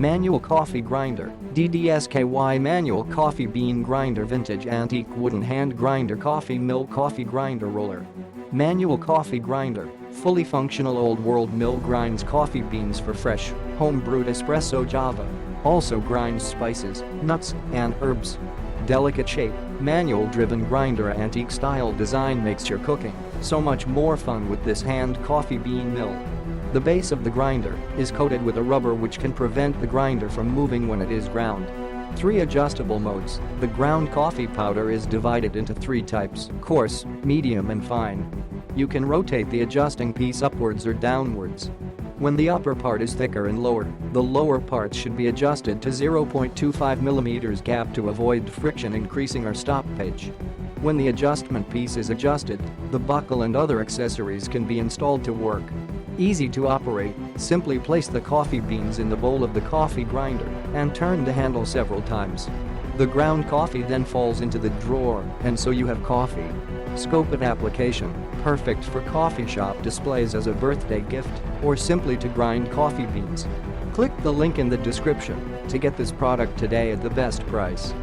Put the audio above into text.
Manual coffee grinder, DDSKY manual coffee bean grinder vintage antique wooden hand grinder coffee mill coffee grinder roller. Manual coffee grinder, fully functional old world mill grinds coffee beans for fresh, home-brewed espresso java. Also grinds spices, nuts, and herbs. Delicate shape, manual-driven grinder antique style design makes your cooking so much more fun with this hand coffee bean mill. The base of the grinder is coated with a rubber which can prevent the grinder from moving when it is ground. 3 adjustable modes. The ground coffee powder is divided into 3 types: coarse, medium and fine. You can rotate the adjusting piece upwards or downwards. When the upper part is thicker and lower, the lower parts should be adjusted to 0.25 mm gap to avoid friction increasing or stoppage. When the adjustment piece is adjusted, the buckle and other accessories can be installed to work. Easy to operate, simply place the coffee beans in the bowl of the coffee grinder and turn the handle several times. The ground coffee then falls into the drawer, and so you have coffee. Scope of application, perfect for coffee shop displays as a birthday gift or simply to grind coffee beans. Click the link in the description to get this product today at the best price.